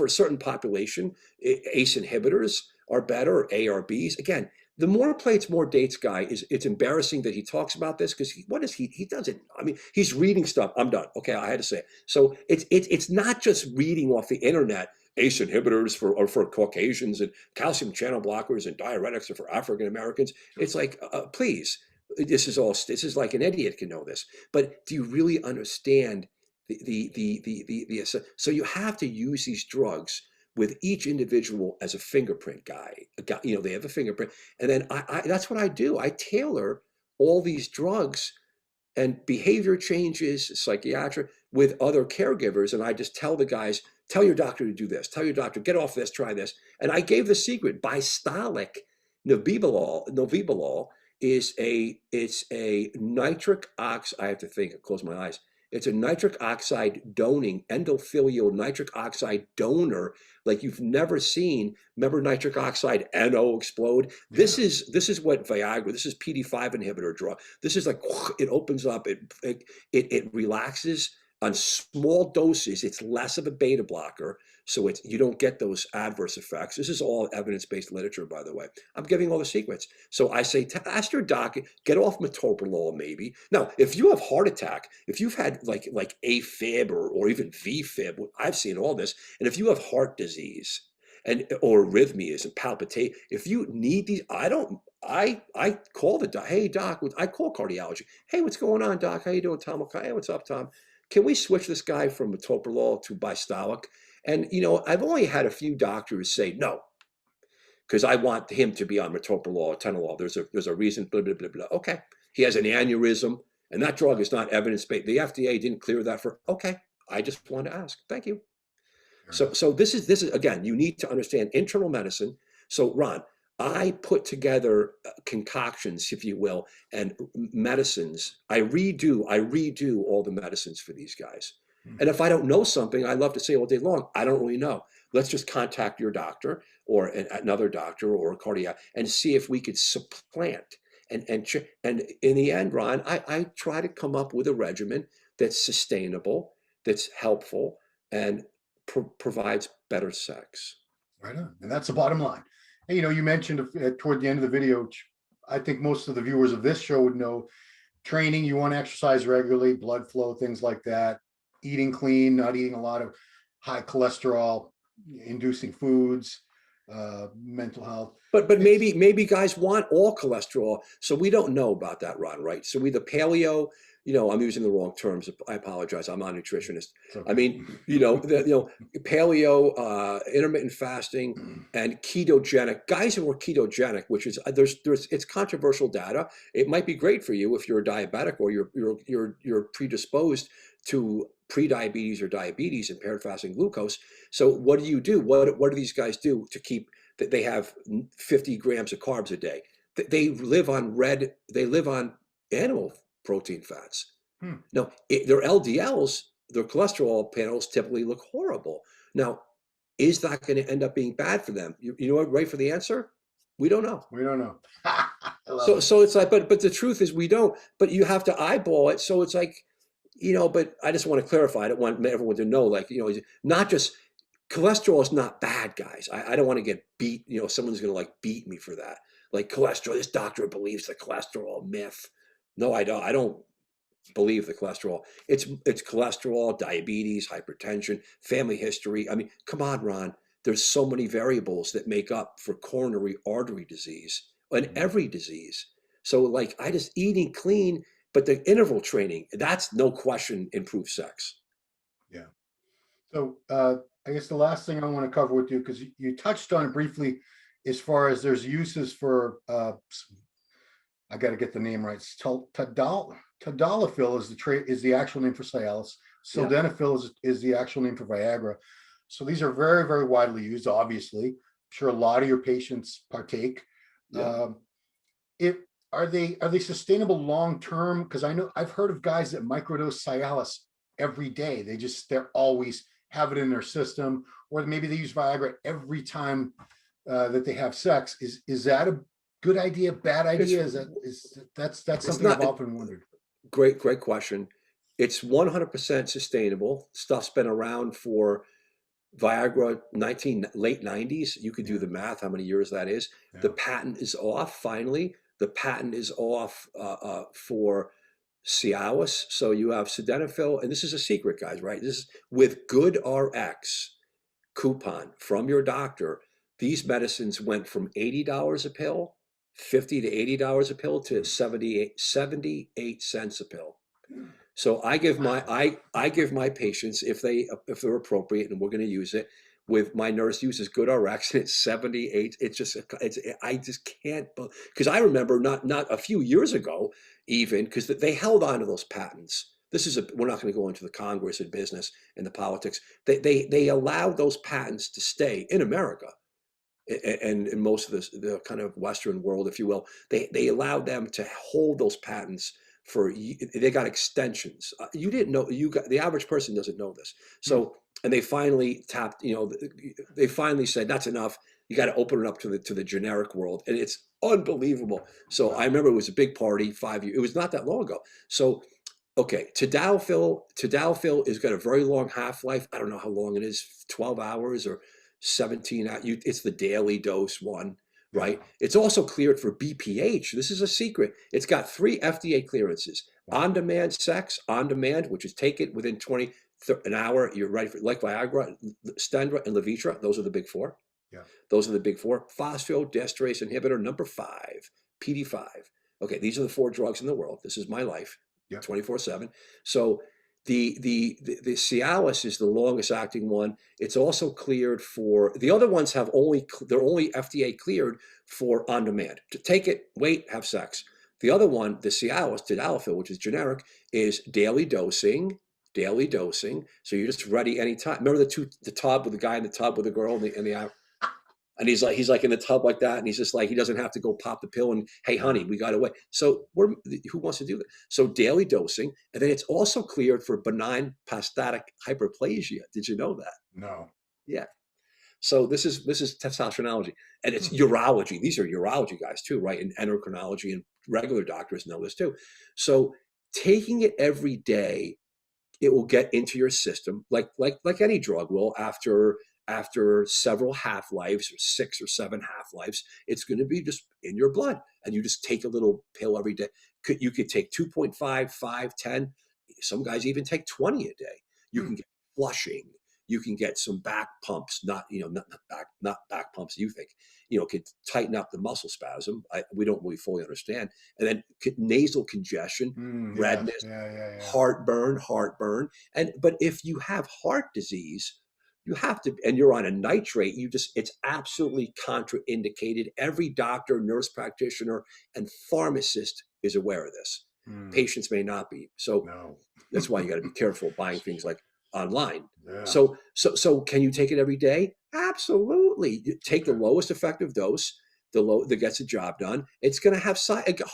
certain population, ACE inhibitors are better, or ARBs. Again, the more plates, more dates guy it's embarrassing that he talks about this because he doesn't. I mean, he's reading stuff. I'm done. Okay, I had to say it. So it's not just reading off the internet. ACE inhibitors are for Caucasians and calcium channel blockers and diuretics are for African Americans. It's like, please, this is like an idiot can know this. But do you really understand so you have to use these drugs with each individual as a fingerprint guy. They have a fingerprint, and then that's what I do. I tailor all these drugs and behavior changes, psychiatric, with other caregivers. And I just tell the guys, tell your doctor to do this, tell your doctor, get off this, try this. And I gave the secret, Bystolic Novibolol it's a nitric oxide. I have to think, close my eyes. It's a nitric oxide doning, endothelial nitric oxide donor like you've never seen. Remember nitric oxide, NO explode? Yeah. This is what Viagra, this is PD5 inhibitor drug. This is like, it opens up, it relaxes on small doses. It's less of a beta blocker, so you don't get those adverse effects. This is all evidence-based literature, by the way. I'm giving all the secrets. So I say, ask your doc, get off metoprolol maybe. Now, if you have heart attack, if you've had like AFib or even VFib, I've seen all this, and if you have heart disease or arrhythmias and palpitate, if you need these, I call the doc. Hey doc, I call cardiology. Hey, what's going on, doc? How you doing, Tom? Hey, what's up, Tom? Can we switch this guy from metoprolol to Bystolic? And I've only had a few doctors say no, because I want him to be on metoprolol or atenolol. There's a reason. Blah blah blah blah. Okay, he has an aneurysm, and that drug is not evidence-based. The FDA didn't clear that for. Okay, I just want to ask. Thank you. So this is again, you need to understand internal medicine. So Ron, I put together concoctions, if you will, and medicines. I redo all the medicines for these guys. And if I don't know something, I love to say all day long, I don't really know. Let's just contact your doctor or another doctor or a cardiac and see if we could supplant. And in the end, Ron, I try to come up with a regimen that's sustainable, that's helpful, and provides better sex. Right on. And that's the bottom line. And, you mentioned toward the end of the video, which I think most of the viewers of this show would know, training, you want to exercise regularly, blood flow, things like that, eating clean, not eating a lot of high cholesterol inducing foods, mental health. But maybe guys want all cholesterol, so we don't know about that, Ron, right? So we the paleo, I'm using the wrong terms. I apologize. I'm not a nutritionist. Okay. I mean, paleo, intermittent fasting, and ketogenic. Guys who are ketogenic, which is it's controversial data. It might be great for you if you're a diabetic or you're predisposed to prediabetes or diabetes, impaired fasting glucose. So what do you do? What do these guys do to keep that they have 50 grams of carbs a day? They live on animal protein fats. Now, their LDLs, their cholesterol panels typically look horrible. Now, is that going to end up being bad for them? You know what, right for the answer? We don't know. We don't know. So it's like, but the truth is we don't, but you have to eyeball it. So it's like, but I just want to clarify. I don't want everyone to know, like, not just cholesterol is not bad, guys. I don't want to get beat. Someone's going to like beat me for that. Like cholesterol, this doctor believes the cholesterol myth. No, I don't. I don't believe the cholesterol. It's cholesterol, diabetes, hypertension, family history. I mean, come on, Ron. There's so many variables that make up for coronary artery disease and every disease. So like, I just eating clean, but the interval training, that's no question improves sex. Yeah. So I guess the last thing I want to cover with you, because you touched on it briefly, as far as there's uses for, I got to get the name right. Tadalafil is the actual name for Cialis. Sildenafil is the actual name for Viagra. So these are very, very widely used, obviously. I'm sure a lot of your patients partake. Yeah. Are they sustainable long term? Because I know I've heard of guys that microdose Cialis every day. They're always have it in their system, or maybe they use Viagra every time that they have sex. Is that a good idea? Bad idea? That's something I've often wondered. Great question. It's 100% sustainable. Stuff's been around for Viagra, late 90s. You could do the math, how many years that is. Yeah. The patent is off, finally. The patent is off for Cialis. So you have sildenafil, and this is a secret, guys, right? This is with GoodRx coupon from your doctor. These medicines went from $80 a pill, $50 to $80 a pill, to 78 cents a pill. So I give my patients, if they're appropriate, and we're going to use it, with my nurse uses GoodRx, and it's 78. I just can't, because I remember not a few years ago, even, because they held on to those patents. We're not going to go into the Congress and business and the politics. They allowed those patents to stay in America and in most of the kind of Western world, if you will, they allowed them to hold those patents for, they got extensions. You didn't know, the average person doesn't know this. Hmm. So, and they finally tapped, they finally said, that's enough. You got to open it up to the generic world. And it's unbelievable. So I Wow. remember it was a big party 5 years. It was not that long ago. So, okay, tadalafil has got a very long half-life. I don't know how long it is, 12 hours or 17 hours. It's the daily dose one, Yeah. right? It's also cleared for BPH. This is a secret. It's got 3 FDA clearances. Wow. On-demand sex, on-demand, which is take it within an hour, you're ready for, like Viagra, Stendra, and Levitra. Those are the big 4. Yeah. Those are the big 4. Phosphodiesterase inhibitor number 5, PD5. Okay, these are the 4 drugs in the world. This is my life, Yeah. 24/7. So the Cialis is the longest acting one. It's also cleared for, the other ones they're only FDA cleared for on demand. To take it, wait, have sex. The other one, the Cialis, tadalafil, which is generic, is daily dosing. Daily dosing. So you're just ready anytime. Remember the tub with the guy in the tub with the girl and he's like in the tub like that, and he's just like, he doesn't have to go pop the pill and, hey honey, we got away. So who wants to do that? So daily dosing, and then it's also cleared for benign prostatic hyperplasia. Did you know that? No. Yeah. So this is testosteronology, and it's Hmm. urology. These are urology guys too, right? And endocrinology, and regular doctors know this too. So taking it every day, it will get into your system like any drug will after several half-lives, or 6 or 7 half-lives. It's going to be just in your blood, and you just take a little pill every day. You could take 2.5, 5, 10. Some guys even take 20 a day. You Hmm. can get flushing. You can get some back pumps, not back pumps you think, could tighten up the muscle spasm. We don't really fully understand. And then nasal congestion, Yeah. redness, Yeah. Yeah. Yeah. heartburn. But if you have heart disease, you have to, and you're on a nitrate, it's absolutely contraindicated. Every doctor, nurse practitioner, and pharmacist is aware of this. Hmm. Patients may not be. So No. that's why you got to be careful buying things like online. Yeah. So can you take it every day? Absolutely. You take the Okay. lowest effective dose, that gets the job done. It's going to have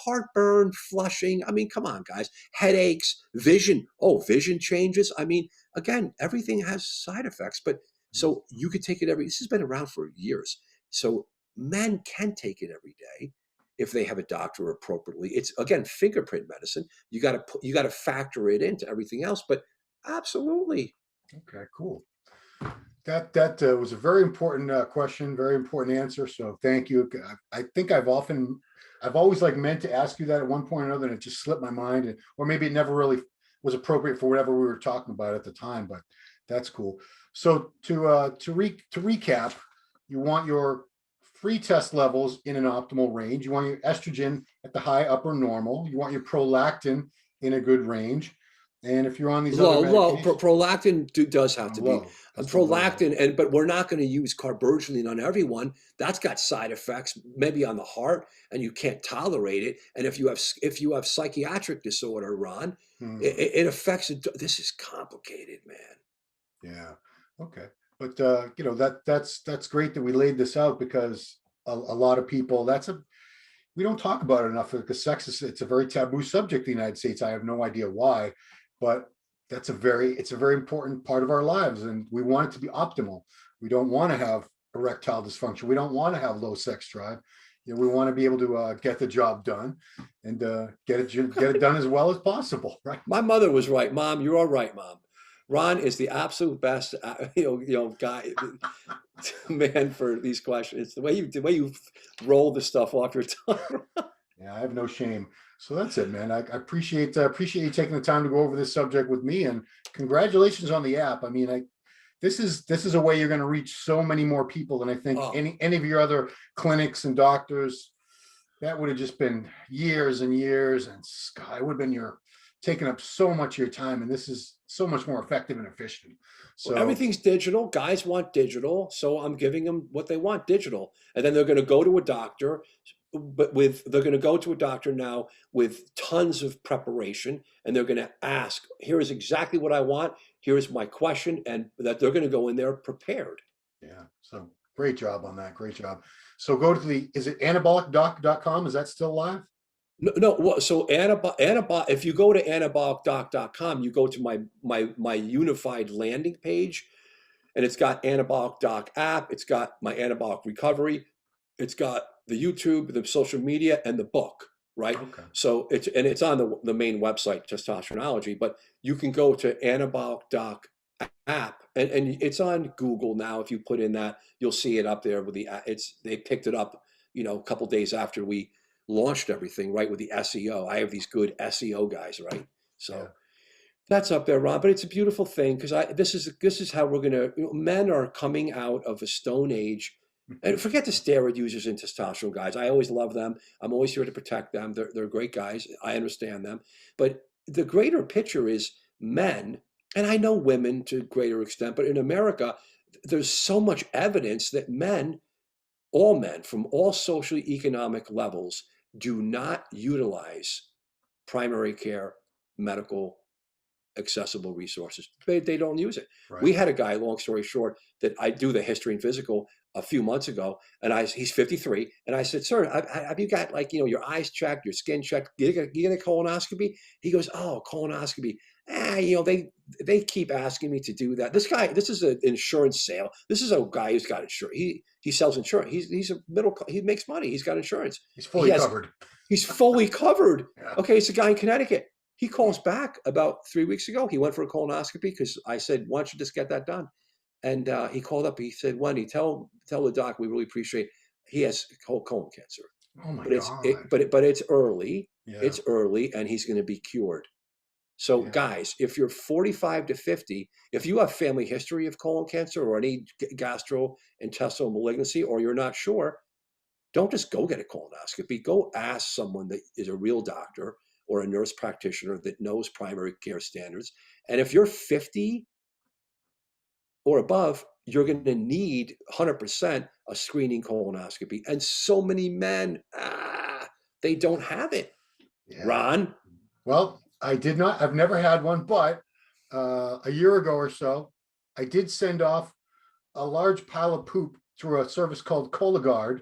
heartburn, flushing. I mean, come on, guys. Headaches, vision. Oh, vision changes. I mean, again, everything has side effects. But Hmm. so you could take it this has been around for years. So men can take it every day if they have a doctor appropriately. It's, again, fingerprint medicine. You got to factor it into everything else. But absolutely. Okay. Cool. That was a very important question, very important answer. So thank you. I think I've always like meant to ask you that at one point or another, and it just slipped my mind, or maybe it never really was appropriate for whatever we were talking about at the time. But that's cool. So to recap, you want your free test levels in an optimal range. You want your estrogen at the high upper normal. You want your prolactin in a good range. And if you're on these other Low. medications, Prolactin does have to be low. Has to be very low. prolactin, but we're not going to use carbergeline on everyone. That's got side effects, maybe on the heart, and you can't tolerate it. And if you have psychiatric disorder, Ron, Hmm. it affects it. This is complicated, man. Yeah. Okay. But that's great that we laid this out, because a lot of people, we don't talk about it enough, because sex it's a very taboo subject in the United States. I have no idea why, but it's a very important part of our lives, and we want it to be optimal. We don't want to have erectile dysfunction. We don't want to have low sex drive. We want to be able to get the job done, and get it done as well as possible, right? My mother was right, Mom. You're all right, Mom. Ron is the absolute best, guy, man, for these questions. It's the way you roll the stuff off your tongue. Yeah, I have no shame. So that's it, man. I appreciate you taking the time to go over this subject with me, and congratulations on the app. I mean, this is a way you're going to reach so many more people than I think Oh, any of your other clinics and doctors. That would have just been years and years, and God, it would have been taking up so much of your time, and this is so much more effective and efficient. well, So everything's digital. Guys want digital, so I'm giving them what they want, digital. And then they're going to go to a doctor, but they're going to go to a doctor now with tons of preparation, and they're going to ask, here is exactly what I want. Here is my question, and that they're going to go in there prepared. yeah, so Great job on that. Great job. So go to is it anabolicdoc.com? Is that still live? No. So if you go to anabolicdoc.com, you go to my unified landing page, and it's got Anabolic Doc app. It's got my anabolic recovery. It's got the YouTube, the social media, and the book. Right. Okay. So it's on the main website, Testosteronology. But you can go to Anabolic Doc app, and it's on Google now. If you put in that, you'll see it up there with they picked it up, a couple days after we launched everything, right, with the SEO. I have these good SEO guys, right? So Yeah. that's up there, Ron. But it's a beautiful thing because this is how we're gonna. Men are coming out of a stone age, and forget the steroid users and testosterone guys. I always love them. I'm always here to protect them. They're great guys. I understand them, but the greater picture is men, and I know women to a greater extent, but in America, there's so much evidence that all men from all socioeconomic levels do not utilize primary care medical accessible resources. They don't use it. Right. We had a guy, long story short, that I do the history and physical a few months ago, and he's 53, and I said, sir, have you got your eyes checked, your skin checked, you get a colonoscopy? He goes, oh, colonoscopy. They keep asking me to do that. This is an insurance sale. This is a guy who's got insurance. He sells insurance. He makes money. He's got insurance. He's fully covered. He's fully covered. Yeah. Okay, it's a guy in Connecticut. He calls back about 3 weeks ago. He went for a colonoscopy because I said, why don't you just get that done? And he called up. He said, Wendy, tell the doc we really appreciate. He has colon cancer. Oh my God! God. But it's early. Yeah. It's early, and he's going to be cured. So, guys, if you're 45 to 50, if you have family history of colon cancer or any gastrointestinal malignancy, or you're not sure, don't just go get a colonoscopy. Go ask someone that is a real doctor or a nurse practitioner that knows primary care standards. And if you're 50 or above, you're going to need 100% a screening colonoscopy. And so many men, they don't have it. Yeah. Ron? Well, I've never had one, but a year ago or so, I did send off a large pile of poop through a service called Cologuard.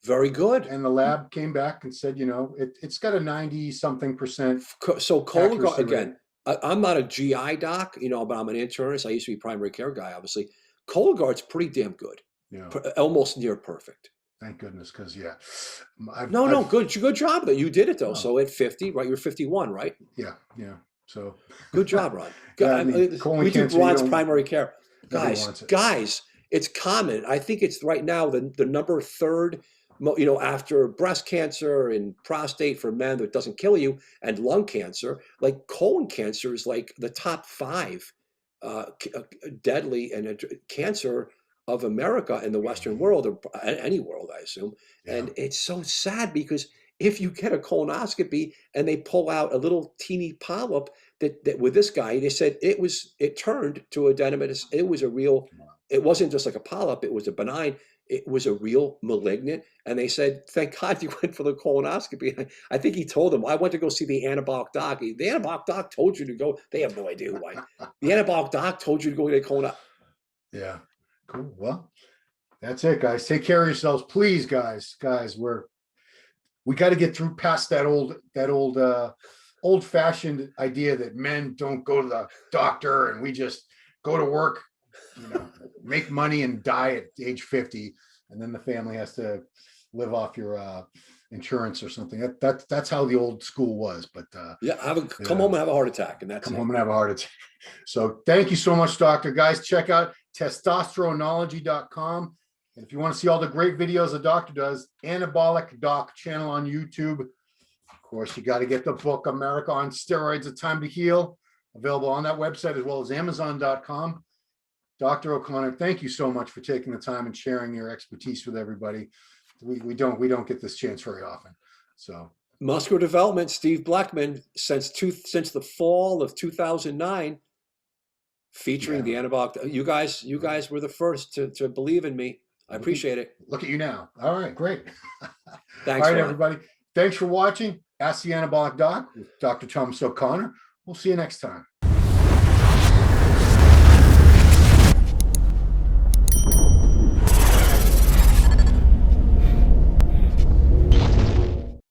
Very good. And the lab came back and said, it's got a 90-something%. So Cologuard, again, I'm not a GI doc, but I'm an internist. I used to be a primary care guy, obviously. Cologuard's pretty damn good. Yeah. Almost near perfect. Thank goodness, because good job that you did it though. Oh. So at 50, right? You're 51, right? Yeah. So good job, Ron. We do Ron's primary care, guys. It's common. I think it's right now the number third. After breast cancer and prostate for men that doesn't kill you, and lung cancer, like colon cancer is like the top 5 deadly and cancer of America in the Western world, or any world, I assume. Yeah. And it's so sad because if you get a colonoscopy and they pull out a little teeny polyp that with this guy, they said it turned to adenomatous. It wasn't just like a polyp, it was a benign. It was a real malignant. And they said, thank God you went for the colonoscopy. I think he told them, I went to go see the Anabolic Doc. The Anabolic Doc told you to go. They have no idea why. The Anabolic Doc told you to go get a colonoscopy. Yeah. Cool. Well, that's it, guys. Take care of yourselves, please, guys. We got to get through past that old-fashioned idea that men don't go to the doctor and we just go to work, make money and die at age 50, and then the family has to live off your insurance or something. That's how the old school was. But come home and have a heart attack, and that's come home and have a heart attack. So thank you so much, doctor. Guys, check out testosteronology.com. And if you want to see all the great videos the doctor does, Anabolic Doc channel on YouTube. Of course, you got to get the book, America on Steroids, A Time to Heal, available on that website as well as Amazon.com. Dr. O'Connor, thank you so much for taking the time and sharing your expertise with everybody. We don't get this chance very often. So Muscular Development, Steve Blackman, since the fall of 2009, featuring the Anabolic. You guys were the first to believe in me. I appreciate it. Look at you now. All right, great. Thanks. All right, everybody. Thanks for watching. Ask the Anabolic Doc with Dr. Thomas O'Connor. We'll see you next time.